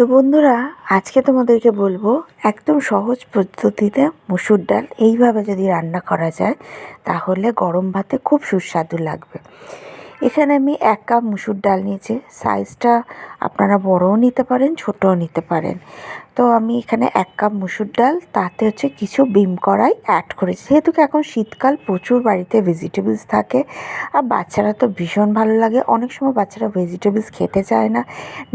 তো বন্ধুরা, আজকে তোমাদেরকে বলবো একদম সহজ পদ্ধতিতে মুসুর ডাল এইভাবে যদি রান্না করা যায় তাহলে গরম ভাতে খুব সুস্বাদু লাগবে। এখানে আমি 1 কাপ মুসুর ডাল নিয়েছি। সাইজটা আপনারা বড়ও নিতে পারেন, ছোটও নিতে পারেন। তো আমি এখানে 1 কাপ মুসুর ডাল, তাতে হচ্ছে কিছু বিম কড়াই অ্যাড করেছি। যেহেতু এখন শীতকাল, প্রচুর বাড়িতে ভেজিটেবলস থাকে আর বাচ্চারা তো ভীষণ ভালো লাগে। অনেক সময় বাচ্চারা ভেজিটেবলস খেতে চায় না।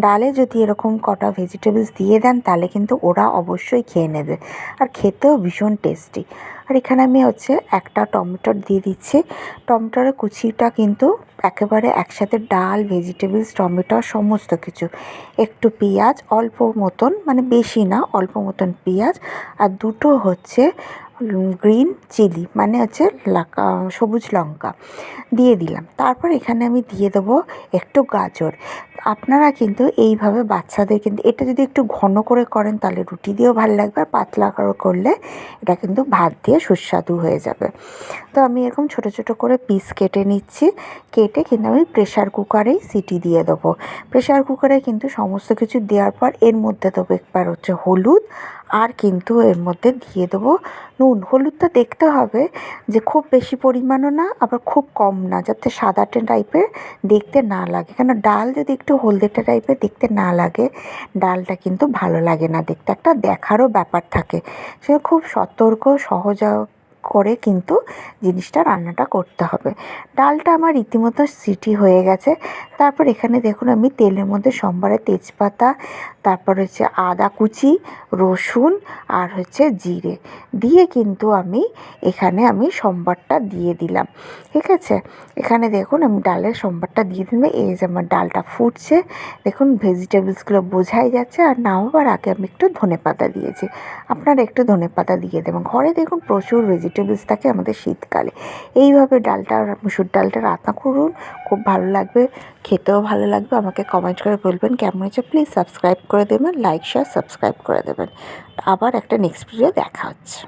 ডালে যদি এরকম কটা ভেজিটেবলস দিয়ে দেন তাহলে কিন্তু ওরা অবশ্যই খেয়ে নেবে, আর খেতেও ভীষণ টেস্টি। আর এখানে আমি হচ্ছে একটা টমেটো দিয়ে দিচ্ছি। টমেটোর কুচিটা কিন্তু একেবারে একসাথে, ডাল, ভেজিটেবলস, টমেটো সমস্ত কিছু, একটু পেঁয়াজ অল্প মতন, মানে বেশি না, অল্প মতন পেঁয়াজ, আর দুটো হচ্ছে গ্রিন চিলি, মানে হচ্ছে সবুজ লঙ্কা দিয়ে দিলাম। তারপর এখানে আমি দিয়ে দেবো একটু গাজর। আপনারা কিন্তু এইভাবে বাচ্চাদের, কিন্তু এটা যদি একটু ঘন করে করেন তাহলে রুটি দিয়েও ভালো লাগবে, আর পাতলা করে করলে এটা কিন্তু ভাত দিয়ে সুস্বাদু হয়ে যাবে। তো আমি এরকম ছোটো ছোটো করে পিস কেটে নিচ্ছি। কেটে কিন্তু আমি প্রেশার কুকারেই সিটি দিয়ে দেবো। প্রেশার কুকারে কিন্তু সমস্ত কিছু দেওয়ার পর এর মধ্যে দেবো একবার হচ্ছে হলুদ, আর কিন্তু এর মধ্যে দিয়ে দেবো নুন। হলুদটা দেখতে হবে যে খুব বেশি পরিমাণও না, আবার খুব কম না, যাতে সাদাটে টাইপের দেখতে না লাগে। কেন ডাল যদি একটু হলদেটে টাইপের দেখতে না লাগে, ডালটা কিন্তু ভালো লাগে না দেখতে, একটা দেখারও ব্যাপার থাকে। সে খুব সতর্ক সহজ করে কিন্তু জিনিসটা, রান্নাটা করতে হবে। ডালটা আমার রীতিমতো সিটি হয়ে গেছে। তারপর এখানে দেখুন আমি তেলের মধ্যে সম্বারে তেজপাতা, তারপর হচ্ছে আদা কুচি, রসুন, আর হচ্ছে জিরে দিয়ে কিন্তু আমি এখানে সম্বারটা দিয়ে দিলাম। ঠিক আছে, এখানে দেখুন আমি ডালের সম্বারটা দিয়ে দিলাম। এই যে আমার ডালটা ফুটছে, দেখুন ভেজিটেবলসগুলো বোঝাই যাচ্ছে। আর নামাবার আগে আমি একটু ধনেপাতা দিয়েছি। আপনারা একটু ধনেপাতা দিয়ে দেবেন। ঘরে দেখুন প্রচুর ভেজিটেবলস থাকে আমাদের শীতকালে। এইভাবে ডালটা, মুসুর ডালটা রান্না করুন, খুব ভালো লাগবে, খেতেও ভালো লাগবে। আমাকে কমেন্ট করে বলবেন কেমন হয়েছে। প্লিজ সাবস্ক্রাইব করে দেবেন, লাইক শেয়ার সাবস্ক্রাইব করে দেবেন। আবার একটা নেক্সট ভিডিও দেখা হচ্ছে।